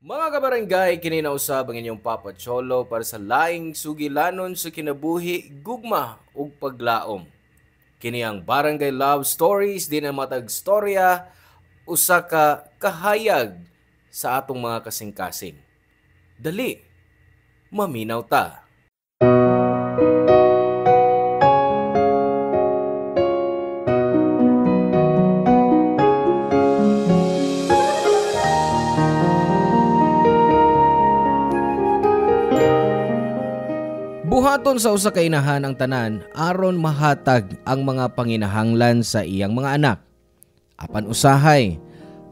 Mga kabarangay, kininausab ang inyong Papa Cholo para sa laing sugilanon sa kinabuhi, gugma ug paglaom. Kini ang Barangay Love Stories din ang matag storya usa ka kahayag sa atong mga kasing-kasing. Dali, maminaw ta. Buhaton sa usa ka inahan ang tanan aron mahatag ang mga panginahanglan sa iyang mga anak. Apan usahay,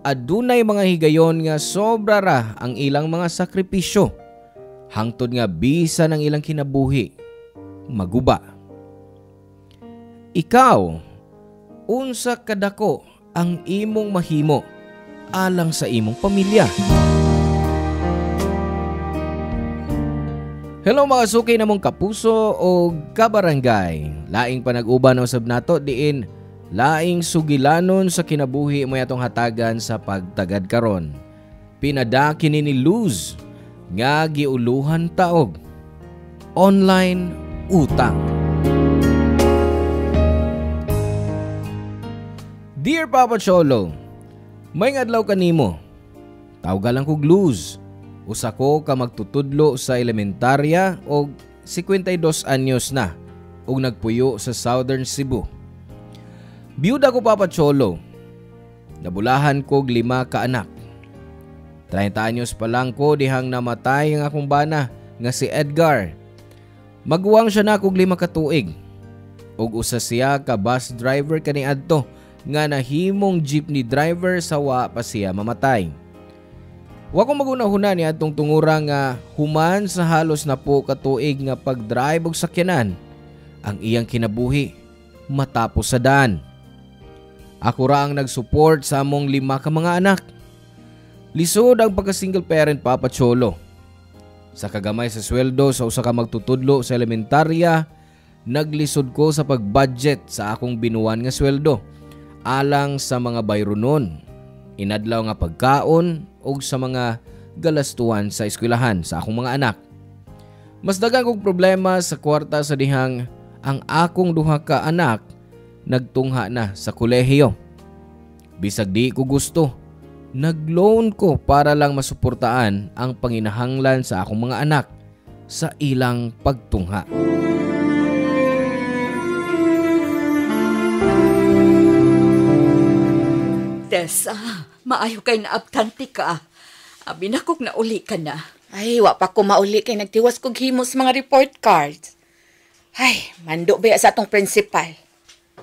adunay mga higayon nga sobra ra ang ilang mga sakripisyo. Hangtod nga bisan ang ilang kinabuhi, maguba. Ikaw, unsa kadako ang imong mahimo alang sa imong pamilya? Hello mga suki namong kapuso o kabarangay. Laing panag-uban usab nato diin laing sugilanon sa kinabuhi mo atong hatagan sa pagtagad karon. Pinada kini ni Luz nga giuluhan taog online utang. Dear Papa Cholo, may adlaw kanimo. Tawgalan kog Luz. Usa ko ka magtutudlo sa elementarya og 52 anyos na ug nagpuyo sa Southern Cebu. Biyuda ko Papa Cholo. Nabulahan kog 5 ka anak. 30 anyos pa lang ko dihang namatay ang akong bana nga si Edgar. Maguwang siya na kog 5 ka tuig. Ug usa siya ka bus driver kaniadto nga nahimong jeepney driver sa wa pa siya mamatay. Wa ko magunahuna ni adtong tungura nga human sa halos na po katuig nga pagdrive og sakyanan ang iyang kinabuhi matapos sa daan. Ako ra ang nag-support sa among 5 ka mga anak. Lisod ang pagka-single parent Papa Cholo. Sa kagamay sa sweldo sa usa ka magtutudlo sa elementarya, naglisod ko sa pag-budget sa akong binuwan nga sweldo alang sa mga bayronon. Inadlaw nga pagkaon o sa mga galastuan sa eskwelahan sa akong mga anak. Mas daghang kong problema sa kwarta sa dihang ang akong 2 ka anak nagtungha na sa kolehiyo. Bisag di ko gusto, nag-loan ko para lang masuportaan ang panginahanglan sa akong mga anak sa ilang pagtungha. Tessa, maayo kay naabtanti ka. Abi na kog nauli ka na. Ay, wa pa ko mauli kay nagtiwas kog himos mga report cards. Ay, mando ba sa atong principal?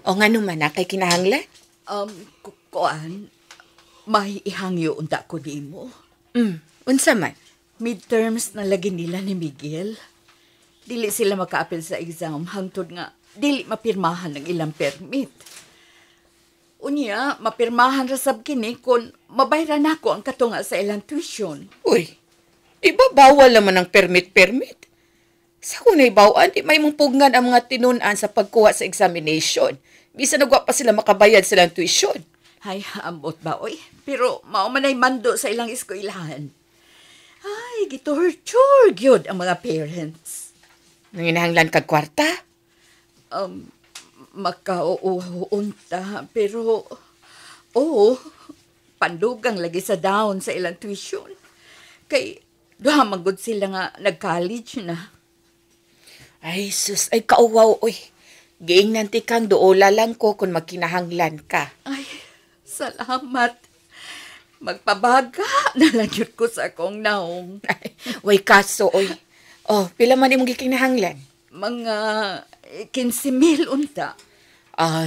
O nga naman na kay kinahanglan? Kuan, may ihangyo unta ko nimo. Unsa man? Midterms na lagi nila ni Miguel. Dili sila maka-apil sa exam hangtod nga dili mapirmahan ng ilang permit. Unya, mapirmahan ra sab kini kung mabayran nako ang katunga sa ilang tuition. Uy, di ba bawal naman ang permit-permit? Sa kunay bawaan, di may mong pugnan ang mga tinunan sa pagkuha sa examination. Bisa nagwa pa sila makabayad silang tuition. Ay, ambot ba, oy? Pero maumanay mando sa ilang eskwelahan. Ay, gitorture gyud ang mga parents. Nanginahanglan kag kwarta? Makauunta, pero pandugang lagi sa down sa ilang tuition. Kay duha magud sila nga nag-college na. Ay, sus, ay kauwaw, uy. Giing nanti kang doola lang ko kung magkinahanglan ka. Ay, salamat. Magpabaga na lang yun ko sa akong naong. Ay, way kaso, uy. Oh, pila man imong gikinahanglan? Mga 15,000 unta.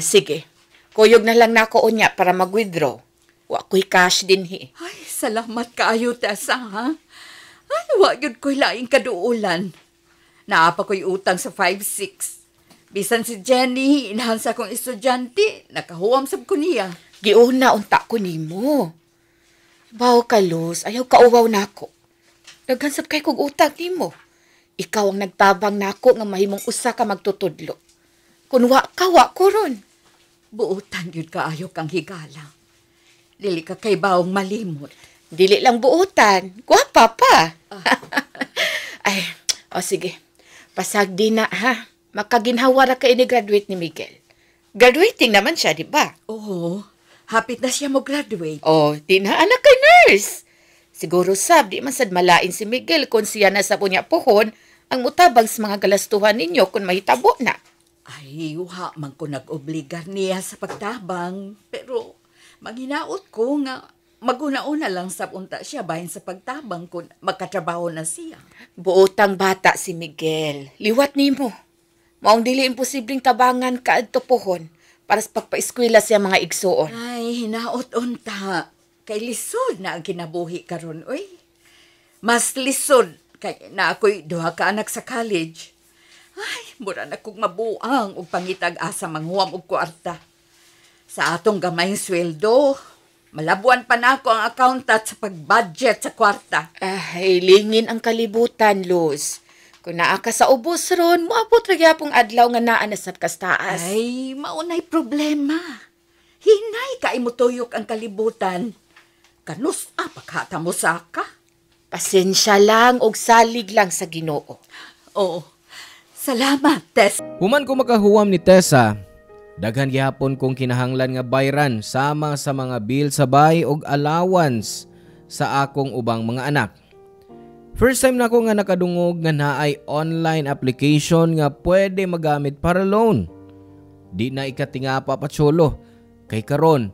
Sige. Kuyog na lang nako unya para mag-withdraw. Wa ko'y cash din hi. Ay, salamat kaayo, Tessa, ha? Ay, wa yun ko'y laing kaduulan. Naapa ko'y utang sa 5-6. Bisan si Jenny, inahan sa akong estudyante, nakahuwam sab ko niya. Giuna unta ko nimo. Baw ka, Luz. Ayaw kauwaw nako. Naghansap kay kog utang nimo. Ikaw ang nagtabang nako nga mahimong usa ka magtutudlo. Kung wa ko ron. Buutan yun kaayo kang higala. Dili ka kay baong malimot. Dili lang buutan. Gwapa pa. Ay, sige. Pasagdi na, ha? Makaginhawa ra ka ini-graduate ni Miguel. Graduating naman siya, di ba? Oo, hapit na siya mo graduate. Di na anak kay nurse. Siguro sab, di man sad malain si Miguel kung siya na sa punya pohon ang mutabang sa mga galastuhan ninyo kung mahitabo na. Ay, uha man ko nag-obligar niya sa pagtabang. Pero, maghinaot ko nga maguna-una lang sa unta siya bahin sa pagtabang kung magkatrabaho na siya. Buotang bata si Miguel. Liwat nimo. Maong dili imposibleng tabangan ka adto pohon para sa pagpa-eskwela siya mga igsuon. Ay, hinaot unta. Kay lisod na ang kinabuhi karon, oy. Mas lisod kay na ako'y duha ka anak sa college. Ay, mura na kong mabuang og pangitag asa manghuam og kwarta. Sa atong gamayng sweldo, malabuan pa na ako ang accountant sa pag-budget sa kwarta. Ay, lingin ang kalibutan, Luz. Kung naa ka sa ubos ron, moabot ra gyapong adlaw nga naa na sa kastaas. Ay, maunay problema. Hinay ka imutuyok ang kalibutan. Kanus paghata mo sa ka. Pasensya lang og salig lang sa Ginoo. Oo. Salamat, Tess. Human ko makahuwam ni Tessa, daghan gihapon kong kinahanglan nga bayran sama sa mga bill sa bay og allowance sa akong ubang mga anak. First time na ako nga nakadungog nga naay online application nga pwede magamit para loan. Di na ikatingapa pa tsolo. Kay karon,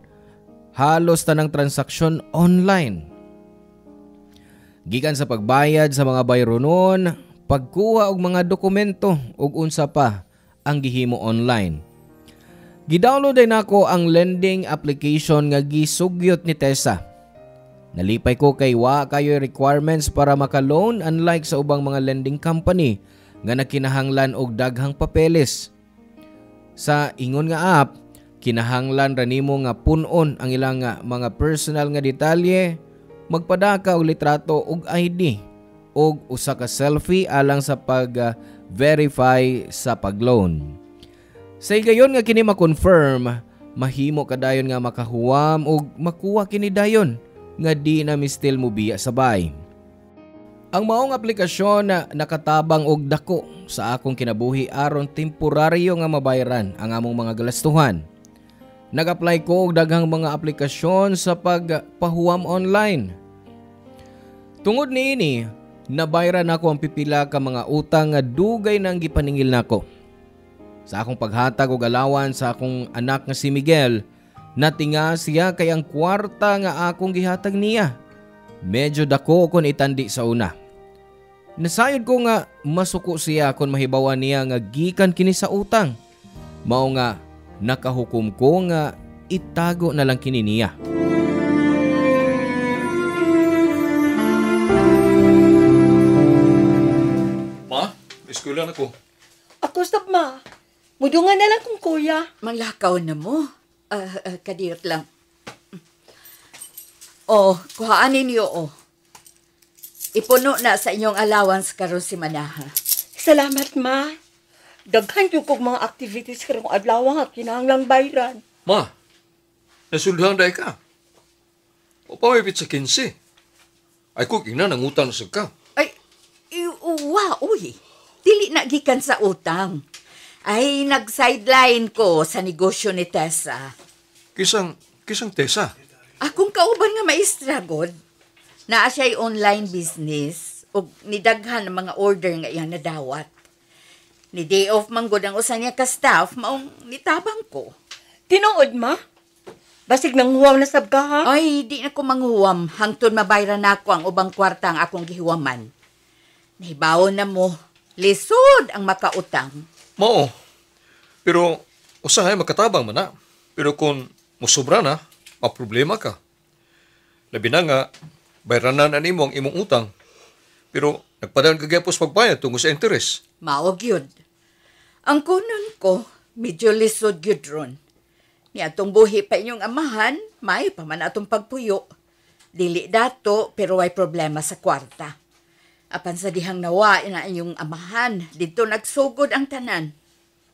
halos tanang transaksyon online. Gikan sa pagbayad sa mga bayronon, pagkuha og mga dokumento ug unsa pa ang gihimo online. Gidownload din nako ang lending application nga gisugyot ni Tessa. Nalipay ko kay wa kayo requirements para maka-loan unlike sa ubang mga lending company nga nakinahanglan og daghang papeles. Sa ingon nga app, kinahanglan ra nimo nga pun-on ang ilang mga personal nga detalye, magpadaka og litrato og ID og usa ka selfie alang sa pag-verify sa pag-loan. Sa gayon nga kini ma-confirm, mahimo kadayon nga makahuwam og makuha kini dayon nga di na mistil mo biya sabay. Ang maong aplikasyon na nakatabang og dako sa akong kinabuhi aron temporaryo nga mabayaran ang among mga galastuhan. Nag-apply ko og daghang mga aplikasyon sa pagpahuwam online. Tungod niini, nabayaran nako ang pipila ka mga utang nga dugay nang gipaningil nako. Sa akong paghatag og allowance sa akong anak nga si Miguel, natinga siya kay ang kwarta nga akong gihatag niya. Medyo dako kon itandi sa una. Nasayod ko nga masuko siya kon mahibawan niya nga gikan kini sa utang. Mao nga nakahukom ko nga itago na lang kini niya. Ma, eskwela na ko. Ako sab ma. Mudungan na lang kung kuya. Manglakaw na mo. Kadiyot lang. Kuhaan ninyo. Ipuno na sa inyong allowance karon si Manaha. Salamat ma. Daghan yung kong mga activities karong adlaw nga kinahanglang bayran. Ma, nasuldahan dahi ka. O pamipit sa 15. Ay ko kina nangutang sa ka. Ay, uy. Dili na gikan sa utang. Ay, nag-sideline ko sa negosyo ni Tessa. Kisang Tessa. Akong kauban nga maestra, God. Naa siya'y online business o nidaghan ng mga order nga iyang nadawat. Ni day off man God ang usa niya ka staff, maong nitabang ko. Tinuod ma. Basig nang huwaw na sab ka ha. Ay, di na ko manghuwam hangtod mabayran nako ang ubang kwarta ang akong gihuwaman. Nahibawon na mo, lisod ang makautang. Mao. Pero usahay makatabang man na. Pero kung musobra na, maproblema ka. Labi na nga, bayranan na nimo ang imong utang. Pero nagpadaan kagapos pagbayad tungo sa interes. Maog yun. Ang kunon ko, medyo lisod yun ron. Ni atong buhi pa inyong amahan, may pa man atong pagpuyo. Dili dato, pero way problema sa kwarta. Apan sa dihang nawa na inyong amahan, dito nagsugod ang tanan.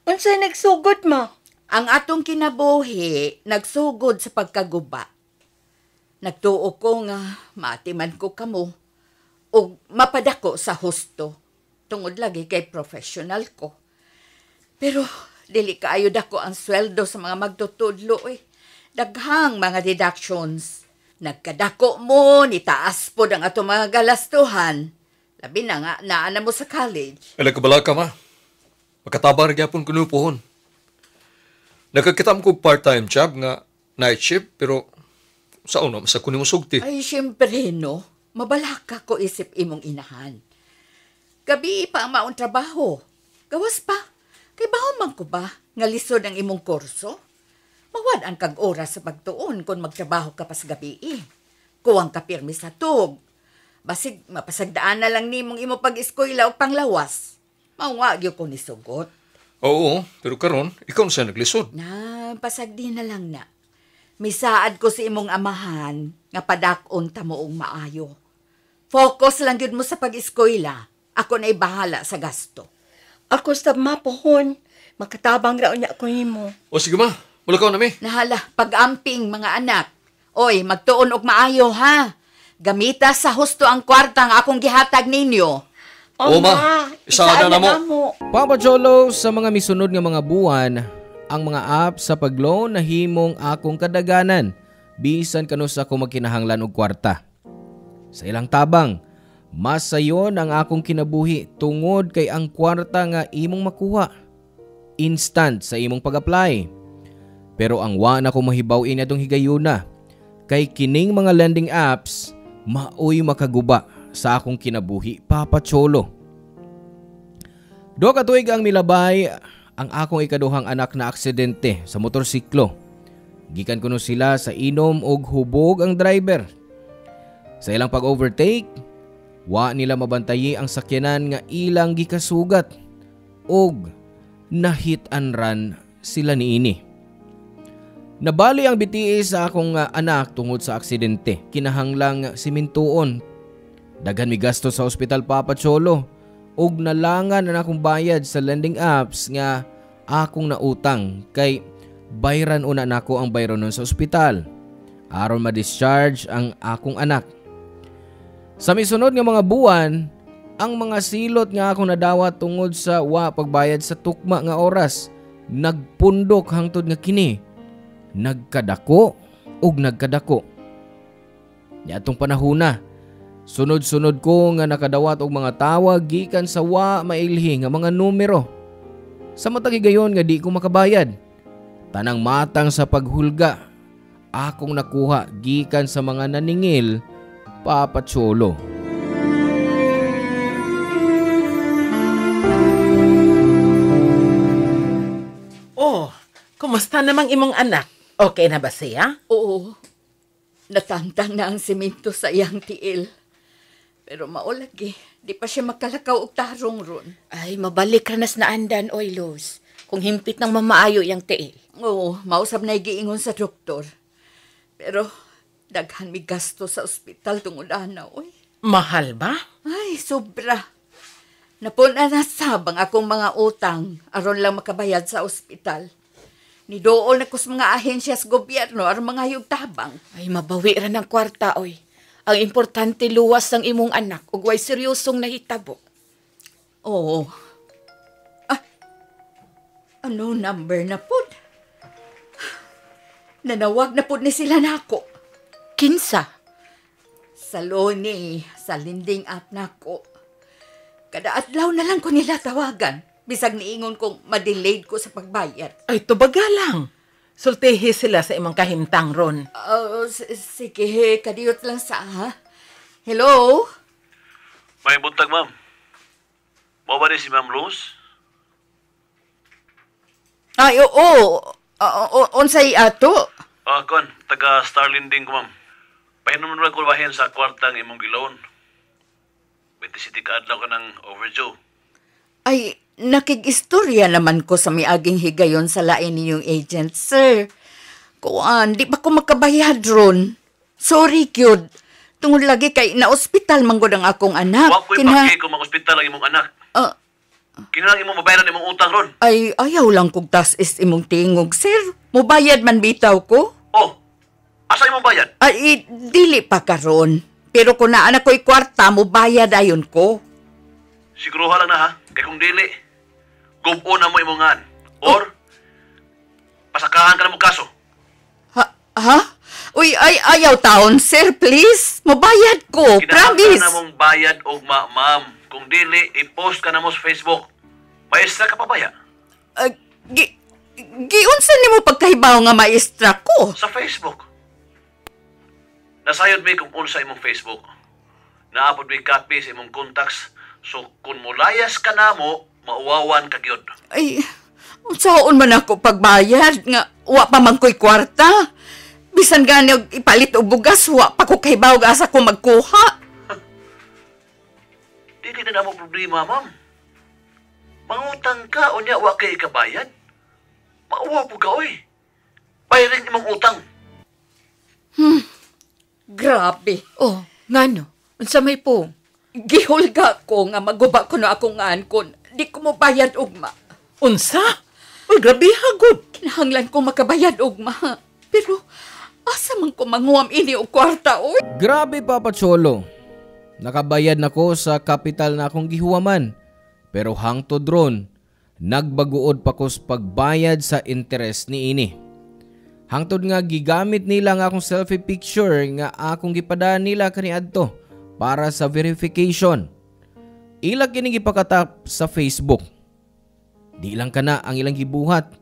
Unsay nagsugod ma? Ang atong kinabuhi, nagsugod sa pagkaguba. Nagtuo ko nga maatiman ko kamo o mapadako sa husto tungod lagi kay professional ko. Pero dili kaayo dako ang sweldo sa mga magtutudlo eh. Daghang mga deductions. Nagkadako mo, nitaas po ang ato mga galastuhan. Labi na nga, naana mo sa college. Kabala ka, ma. Makatabar gyapon kuno pohon. Nakakita mo ko part-time job nga night shift, pero sa una, masa kunin mo sugti. Ay, syempre, no. Mabalaka ko isip imong inahan. Gabi pa ang maong trabaho. Gawas pa. Kay bahon man ko ba nga lisod ang imong kurso? Mawad ang kag oras sa pagtuon kung magtrabaho ka pa sa gabi eh. Kuwang ka pirmi sa tug. Basig mapasagdaan na lang nimong imo pag-eskwela o panglawas. Mawagyo ko ni sugot. Oo, pero karon ikaw na siya naglisod. Na, pasagdi na lang na. Misaad ko si imong amahan nga padakon ta moong maayo. Focus lang yun mo sa pag-eskwela. Ako na bahala sa gasto. Ako sa mapohon. Makatabang raw niya ako nimo. O sige ma, mulakaw na mi. Nahala, pag-amping mga anak. Oy, magtuon og maayo ha. Gamita sa husto ang kwarta nga akong gihatag ninyo. Oo, ma. Isaada na mo. Papa Cholo, sa mga misunod nga mga buwan, ang mga apps sa pag-loan na himong akong kadaganan, bisan kanus ako magkinahanglan og kwarta. Sa ilang tabang, mas sayon ang akong kinabuhi tungod kay ang kwarta nga imong makuha. Instant sa imong pag-apply. Pero ang wa na ko mahibawin atong higayuna, kay kining mga lending apps, maoy makaguba sa akong kinabuhi, Papa Cholo. Do ka tuig ang milabay ang akong ikaduhang anak na aksidente sa motorsiklo. Gikan kuno sila sa inom og hubog ang driver. Sa ilang pag-overtake, wa nila mabantayi ang sakyanan nga ilang gikasugat og nahit and run sila niini. Nabali ang BTS sa akong anak tungod sa aksidente. Kinahanglang simintuon. Daghan mi gasto sa ospital, Papa Cholo. Og nalangan ang akong bayad sa lending apps nga akong nautang kay bayran una nako ang bayron nun sa ospital aron ma-discharge ang akong anak. Sa misunod nga mga buwan, ang mga silot nga akong nadawat tungod sa wa pagbayad sa tukma nga oras nagpundok hangtod nga kini nagkadako ug nagkadako. Niadtong panahona, sunod-sunod ko nga nakadawat og mga tawag gikan sa wa mailhi nga mga numero. Sa matag higayon nga di ko makabayad. Tanang matang sa paghulga akong nakuha gikan sa mga naningil, Papa Cholo. Oh, kumusta namang imong anak? Okay na ba siya? Oo, natantang na ang simento sa iyang tiil. Pero maulagi, di pa siya makalakaw og tarong ron. Ay, mabalik ka nas na andan, oy, Luz. Kung himpit ng mamaayo yung tiil. Oo, mausap na giingon sa doktor. Pero daghan mi gasto sa ospital tungod ana, oy. Mahal ba? Ay, sobra. Napuna na sabang akong mga utang aron lang makabayad sa ospital. Nidool na ko sa mga ahensya sa gobyerno aron mga yugtabang. Ay, mabawi ra ng kwarta, oy. Ang importante luwas ng imong anak ug way seryosong nahitabo. Oo. Ah, ano number na pod? Nanawag na pod ni sila nako. Kinsa? Sa Loni, sa lending app nako. Kada adlaw na lang ko nila tawagan. Bisag niingon kong ma-delayed ko sa pagbayad. Ay, tubaga lang. Sultihi sila sa imong kahimtang ron. Sige, kadiyot lang sa ha. Hello? May buntag, ma'am. Mao ba ni si Ma'am Rose? Ay, oo. Unsay ato? Kon, taga Starlin din ko, ma'am. Pahinom na ko bahin sa kwartang imong giloan. 27 ka adlaw ka ng overdue. Ay, nakig-istorya naman ko sa miaging higayon sa lain ninyong agent, sir. Kuan, di ba ko makabayad ron? Sorry, Kyud. Tungod lagi kay na-ospital manggod ang akong anak. Wa ko'y paki kung mag-ospital ang imong anak. Kinalang imong mabayaran imong utang ron. Ay, ayaw lang kog tas is imong tingog, sir. Mubayad man bitaw ko. Oh, Asa imong bayad? Ay, dili pa karon. Pero kung naan ako'y kwarta, mo bayad ayon ko. Siguruha lang na ha. Kaya kung dili, gubo na mo imongan. Or, pasakahan ka na mo kaso. Ha? Uy, ayaw taon, sir, please. Mabayad ko, Kinahanglan promise. na mong bayad og ma'am. Kung dili, i-post ka na mo sa Facebook. Maestra ka pa ba ya? Giunsan ni mo pagkahibaw nga maestra ko? Sa Facebook. Nasayod may kung unsa imong Facebook. Naapod may copy sa imong contacts. So, kung mulayas ka na mo, mauwawan ka gyud. Ay, saan man ako pagbayad nga wa pa man ko'y kwarta. Bisan gani og ipalit og bugas, wa pa ko kahibaw asa ko magkuha. Dili na mo problema, ma'am. Mangutang ka, unya wa kay ikabayad. Mauwa po ka, oy. Bayarin imong utang. Grabe. Oh, ngano? Unsa may po? Gihulga ko nga maguba ko na akong ankon. Di ko mo bayad ugma. Unsa? Uy, grabe hagod. Kinahanglan ko makabayad ugma. Pero, asa man ko manguam ini og kwarta, oy? Grabe Papa Cholo. Nakabayad na ko sa kapital na akong gihuwaman. Pero hangtod ron, nagbaguod pa ko sa pagbayad sa interest ni ini. Hangtod nga gigamit nila nga akong selfie picture nga akong gipadaan nila kaniadto para sa verification. Ila kini gipakatap sa Facebook. Di lang kana ang ilang gibuhat.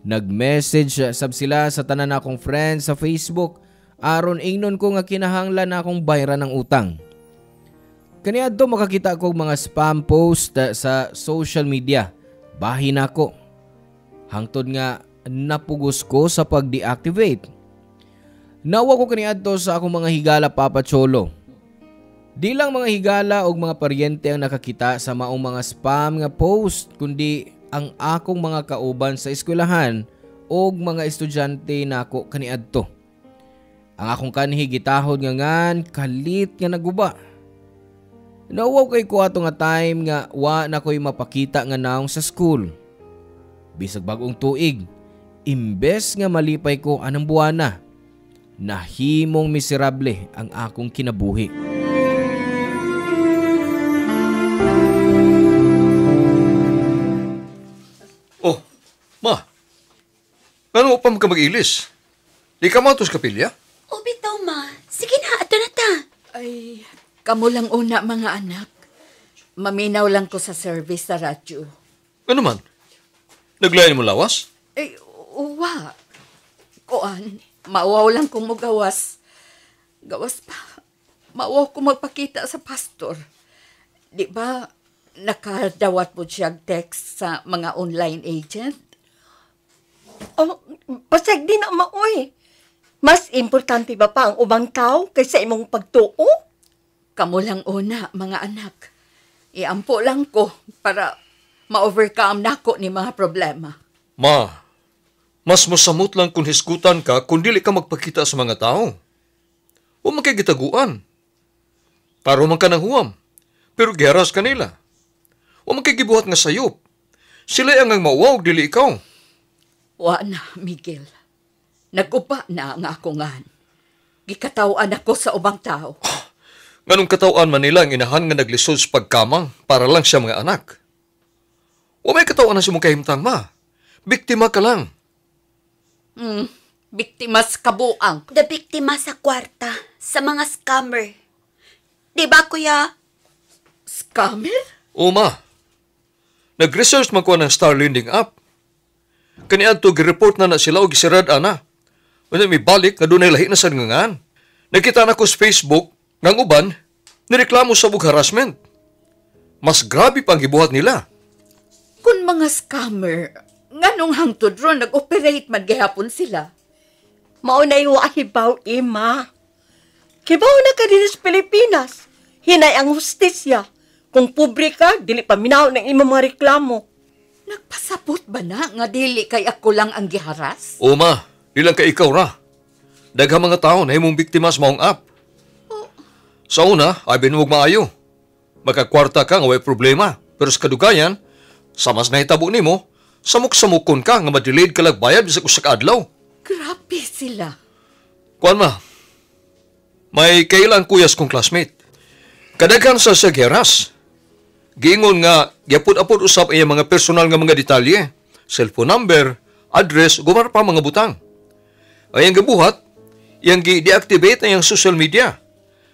Nag-message sab sila sa tanan akong friends sa Facebook aron ingnon ko nga kinahanglan na akong bayaran ng utang. Kaniadto makakita ko mga spam post sa social media. Bahin ako. Hangtod nga napugos ko sa pag-deactivate. Nawa ko kaniadto sa akong mga higala Papa Cholo. Di lang mga higala o mga paryente ang nakakita sa maong mga spam nga post, kundi ang akong mga kauban sa eskwelahan o mga estudyante nako kaniadto. Ang akong kanhi gitahod nga ngan kalit nga naguba. Nauwaw kay ko ato nga time nga wa na ko'y mapakita nga naong sa school. Bisag bagong tuig, imbes nga malipay ko anang buwana, nahimong miserable ang akong kinabuhi. Oh, ma. Ano pa ka mag-ilis? Di ka matos kapilya? O bitaw ma, sige na, ato na ta. Ay, kamo lang una mga anak. Maminaw lang ko sa service sa radyo. Ano man? Naglayan mo lawas? Ay, uwa. Kuan, mauwaw lang kong magawas. Gawas pa. Mauwaw ko magpakita sa pastor. Di ba, nakadawat mo siya text sa mga online agent? Oh, pasag din na maoy. Mas importante ba pa ang ubang tao kaysa imong pagtuo? Kamo lang una, mga anak. Iampo lang ko para ma-overcome nako ni mga problema. Ma, mas masamot lang kung hisgutan ka kung dili ka magpakita sa mga tao. O makikitaguan. Taro man ka ng huwam, pero giharas ka nila. O makikibuhat nga sayop. Sila ang mauwaw, dili ikaw. Wa na, Miguel. Naguba na ang ako ngan. Gikatawan ako sa ubang tao. Nganong katawan man nila ang inahan nga naglisod sa pagkamang para lang siya mga anak. O may katawan na si mong kahimtang, ma. Biktima ka lang. Biktima sa kabuang. The biktima sa kwarta, sa mga scammer. Di ba, kuya? Scammer? O ma, nag-research man ko ng Starlending app. Kaniadto gi-report na sila o gisirad ana. Wala may balik nga dunay lahi na sa ngangan. Nakita na ko sa Facebook ngang uban nireklamo sa bug harassment. Mas grabe pang gibuhat nila. Kung mga scammer, nganong hangtod ron nag-operate man gihapon sila? Maunay wa hibaw, ima. Hibaw na ka din sa Pilipinas. Hinay ang hustisya. Kung pobre ka, dili pa minaw ng imong mga reklamo. Nagpasabot ba na nga dili kay ako lang ang giharas? O ma, ilang ka ikaw ra. Daghang mga tao na himong biktima sa maong app. Sa una, ay binuwag maayo. Magkakwarta ka nga way problema. Pero sa kadugayan, sa mas nahitabo nimo, samuk-samukon ka nga madelayed ka lagbayad bisag usa ka adlaw. Grabe sila. Kuan ma, may kailan kuyas kong classmate. Kadaghan sa geras. Giingon nga, gyapud-apod usap iya mga personal nga mga detalye, cellphone number, address, gumar pa mga butang. Ayang gabuhat, iyang gi-deactivate na yung social media.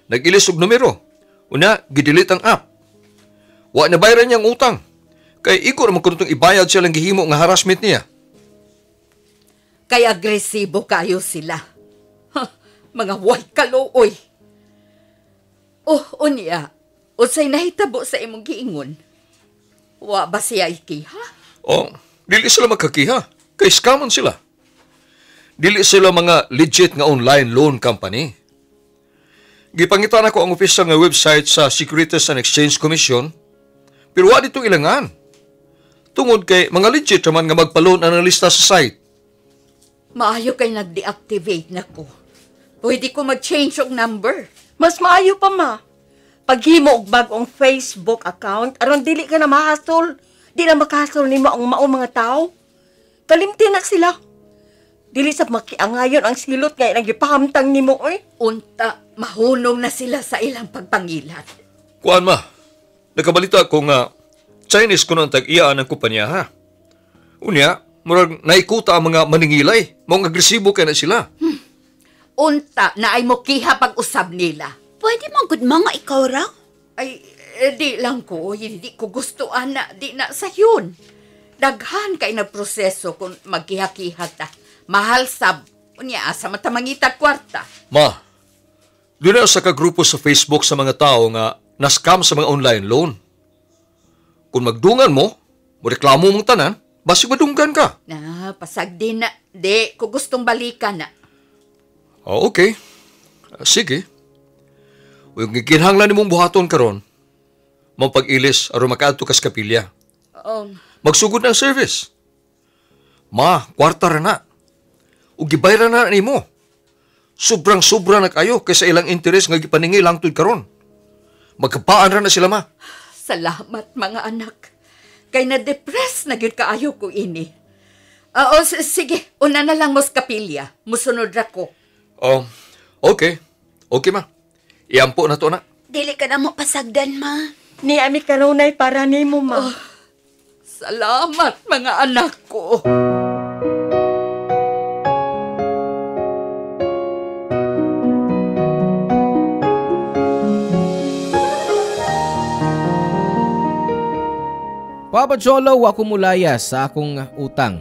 Nag-ilis og numero. Una, gidelete ang app. Wa na bayaran niyang utang. Kay iko naman kung itong ibayad silang gihimo nga harassment niya. Kay agresibo kayo sila. Mga white kaluoy. Unya, unsay nahitabo sa imong giingon? Wa ba siya ikiha? Dili sila magkakiha. Kay scammon sila. Dili sila mga legit nga online loan company. Gipangitan ako ang opisyal nga website sa Securities and Exchange Commission, pero wa dito ilangan. Tungod kay mga legit naman nga magpa-loan ang lista sa site. Maayo kay nag-deactivate na ko. Pwede ko mag-change og number. Mas maayo pa, ma. Paghimo og bagong Facebook account, aron dili ka na mahasol. Di na makahasol nimo ang maong mga tao. Kalimti na sila. Dili sa makiangayon ang silot nga nagipahamtang nimo, oy. Unta, mahunong na sila sa ilang pagpangilat. Kuan ma, nakabalita ko nga Chinese ko nang tag-iyaan ng kumpanya ha. Unya, murag naikuta ang mga maningilay. Maong agresibo kaya na sila. Unta na ay mokiha pag-usab nila. Pwede mo good mga ikaw raw? Ay, di lang ko. Hindi ko gustuan na di na sa yun. Daghan kay na proseso kung magkiha-kiha ta. Mahal sab. Unya, asa matamangita kwarta. Ma, doon na sa kagrupo sa Facebook sa mga tao nga na-scam sa mga online loan. Kung magdungan mo, reklamo mong tanan, basig madunggan ka. Na, pasag din na. Di, ko gustong balikan na. Okay. Sige. Huwag gikinhanglan mong buhaton karon. Mong pag-ilis aron makaadto kas kapilya. Magsugod ng service. Ma, kwarta ra na. Ug gibayran na nimo. Sobrang-sobra na kayo kaysa ilang interes nga gipaningil hangtod karon. Magkapaan ra na sila, ma. Salamat, mga anak. Kay na-depress na gyud kaayo ko ini. Sige, una na lang mos kapilya. Musunod ra ko. Okay. Okay, ma. Iampo na to na. Dili ka na mo pasagdan, ma. Ni ami kanunay para nimo, ma. Salamat, mga anak ko. Papa Cholo, ako mulaya sa akong utang.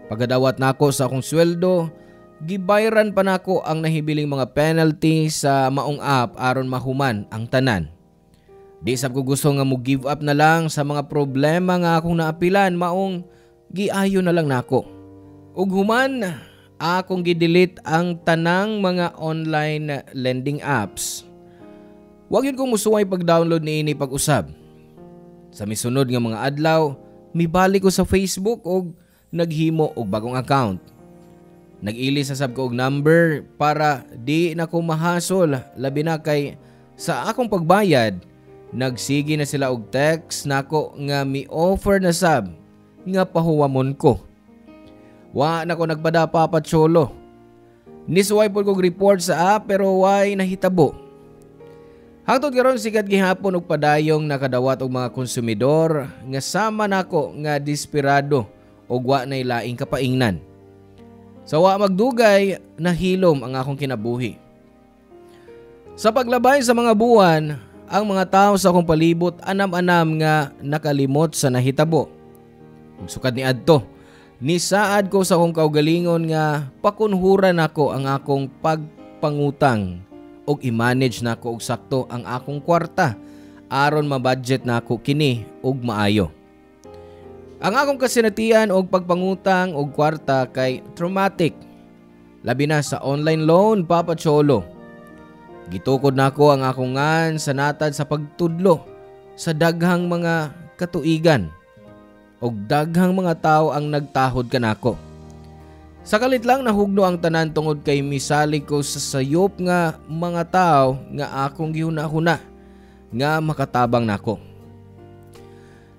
Pagkadawat nako sa akong sweldo, gibayran pa nako ang nahibiling mga penalty sa maong app aron mahuman ang tanan. Di sab ko gusto nga mo give up na lang sa mga problema nga akong naapilan, maong giayo na lang nako. Ug human, akong gidelete ang tanang mga online lending apps. Wag yun kong musuway pag-download niini pag-usab. Sa misunod nga mga adlaw, mibalik ko sa Facebook og naghimo og bagong account. Nag-ili sa sab ko og number para di na ko mahasol, labi na kay sa akong pagbayad, nagsigi na sila og text nako nga mi-offer na sab nga pahuwamon ko. Wa na ko nagpada, Papa Cholo. Nisuway po kong report sa app pero way nahitabo. Hangtod karon sikat gihapon og padayong nakadawat og mga konsumidor nga sama nako nga desperado og wa nay laing kapaingnan. Sa wa magdugay, nahilom ang akong kinabuhi. Sa paglabay sa mga buwan, ang mga tao sa akong palibot anam-anam nga nakalimot sa nahitabo. Ug sukad ni adto, nisaad ko sa akong kaugalingon nga pakunhuran nako ang akong pagpangutang og i-manage nako og sakto ang akong kwarta aron ma-budget nako kini og maayo. Ang akong kasinatian og pagpangutang og kwarta kay traumatic. Labi na sa online loan, Papa Cholo. Gitukod nako ang akong ngan sa natad sa pagtudlo sa daghang mga katuigan og daghang mga tao ang nagtahod kanako. Sa kalit lang nahugno ang tanan tungod kay misalig ko sa sayop nga mga tao nga akong gihuna-huna nga makatabang nako.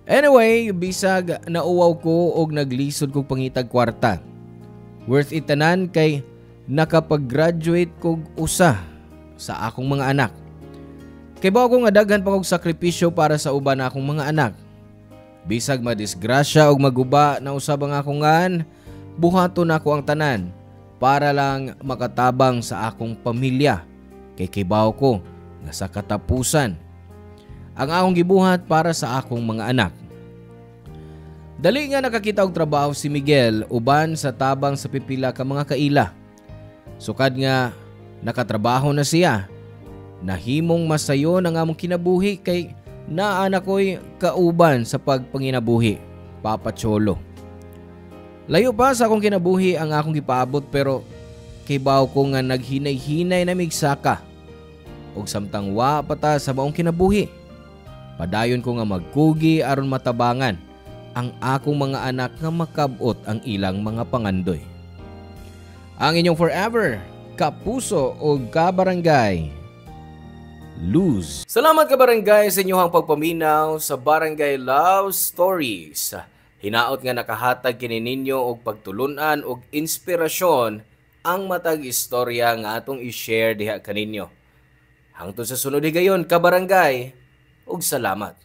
Anyway, bisag nauwaw ko og naglisod kog pangitag kwarta. Worth it tanan kay nakapag-graduate kog usa sa akong mga anak. Kay bawo ko nga daghan pa kog sakripisyo para sa uban akong mga anak. Bisag madisgrasya og maguba na usab ang akong ngan, buhaton ako ang tanan para lang makatabang sa akong pamilya. Kay kibaw ko nga sa katapusan ang akong gibuhat para sa akong mga anak. Dali nga nakakita og trabaho si Miguel uban sa tabang sa pipila ka mga kaila. Sukad nga nakatrabaho na siya, nahimong masayo ang among kinabuhi kay naa ko'y kauban sa pagpanginabuhi, Papa Cholo. Layo pa sa akong kinabuhi ang akong gipaabot pero kibaw ko nga naghinay-hinay na migsaka og samtang wa pata sa maong kinabuhi. Padayon ko nga magkugi aron matabangan ang akong mga anak nga makabot ang ilang mga pangandoy. Ang inyong forever kapuso o kabarangay, Luz. Salamat kabarangay sa inyong pagpaminaw sa Barangay Love Stories. Hinaot nga nakahatag kini ninyo og pagtulunan og inspirasyon ang matag istorya nga atong i-share diha kaninyo. Hangtod sa sunod higayon kabarangay, ug salamat.